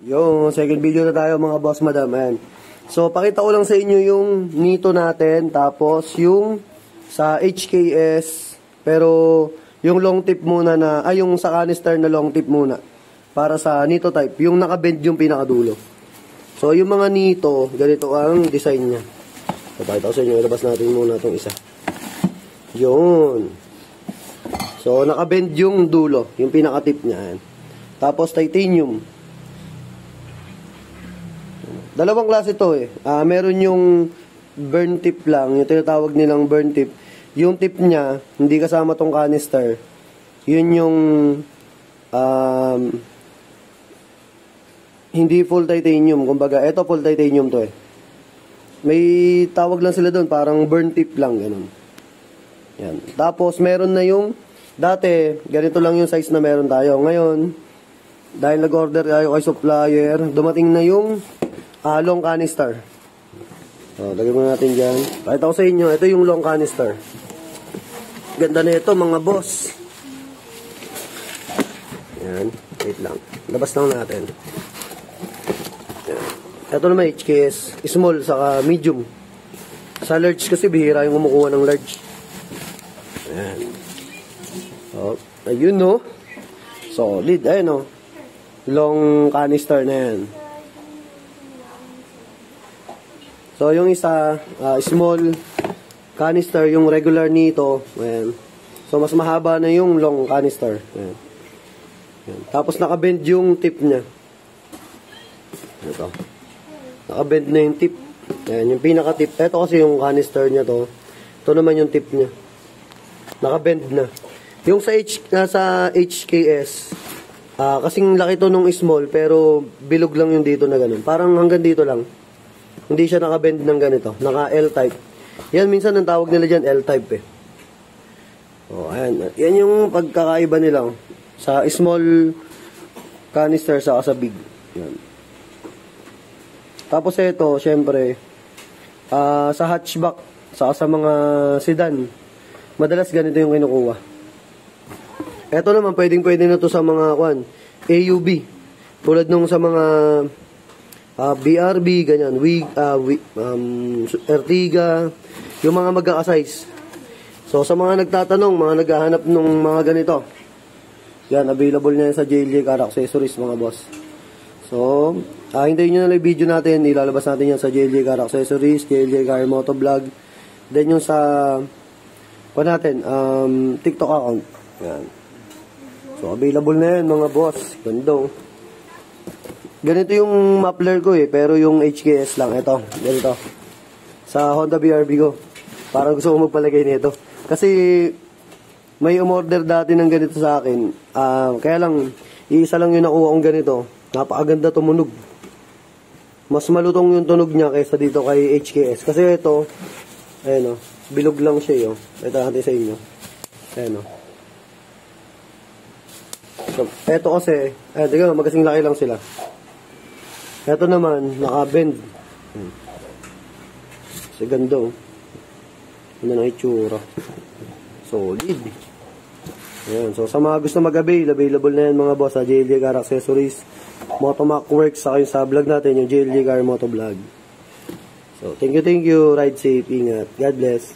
Yung second video na tayo mga boss madam. Ayan. So, pakita ko lang sa inyo yung nito natin. Tapos, yung sa HKS. Pero, yung long tip muna na, yung sa canister na long tip muna. Para sa nito type. Yung nakabend yung pinakadulo. So, yung mga nito, ganito ang design niya. So, pakita ko sa inyo. Ilabas natin muna itong isa. Yun. So, nakabend yung dulo. Yung pinaka-tip niya. Ayan. Tapos, titanium. Dalawang klase ito eh. Meron yung burn tip lang, yung tinatawag nilang burn tip. Yung tip niya, hindi kasama tong canister. Yun yung hindi full titanium. Kumbaga, ito full titanium to eh. May tawag lang sila doon, parang burn tip lang. Ganun. Yan. Tapos, meron na yung, dati, ganito lang yung size na meron tayo. Ngayon, dahil nag-order tayo kay supplier, dumating na yung long canister. So, lagyan muna natin dyan. Pakita ko sa inyo, ito yung long canister. Ganda na ito mga boss. Yan, wait lang. Labas lang natin. Yan. Ito naman HKS, small saka medium. Sa large kasi bihira yung kumukuha ng large. Yan. So, ayun no. Solid, ayun no. Long canister na yan. So, yung isa, small canister, yung regular nito. Ayan. So, mas mahaba na yung long canister. Ayan. Ayan. Tapos, nakabend yung tip niya. Ito. Nakabend na yung tip. Ayan, yung pinaka-tip. Ito kasi yung canister niya to. Ito naman yung tip niya. Nakabend na. Yung sa HKS, kasing laki to nung small, pero bilog lang yung dito na ganun. Parang hanggang dito lang. Hindi siya nakabend ng ganito. Naka L-type. Yan, minsan ang tawag nila dyan, L-type eh. O, ayan. Yan yung pagkakaiba nila. Sa small canister sa big. Yan. Tapos ito, syempre, sa hatchback, sa mga sedan, madalas ganito yung kinukuha. Ito naman, pwede na to sa mga, AUB. Tulad nung sa mga BRB, ganyan, Ertiga, yung mga magkaka-size. So, sa mga nagtatanong, mga naghahanap ng mga ganito, yan, available na yan sa JLJ Car Accessories, mga boss. So, hintayin nyo na lang yung video natin, ilalabas natin yan sa JLJ Car Accessories, JLJ Car Motovlog, then yung sa, TikTok account. Yan. So, available na yan, mga boss. Gandong. Ganito yung muffler ko eh, pero yung HKS lang. Ito, ganito. Sa Honda BRB ko. Parang gusto ko magpalagay nito. Kasi may umorder dati ng ganito sa akin. Kaya lang, iisa lang yung nakuha kong ganito. Napakaganda tumunog. Mas malutong yung tunog niya kaysa dito kay HKS. Kasi ito, ayun o, bilog lang siya yun. Ito natin sa inyo. Ayun o. So, ito kasi, tignan, magkasing laki lang sila. Ito naman, naka-bend. Kasi ganda oh. Ano na itsura. Solid. Ayan. So, sa mga gusto mag-avail, available na yan mga boss sa JLJ Car Accessories, Motomac Works, saka yung sa vlog natin, yung JLJ Car Motovlog. So, thank you. Ride safe. Ingat. God bless.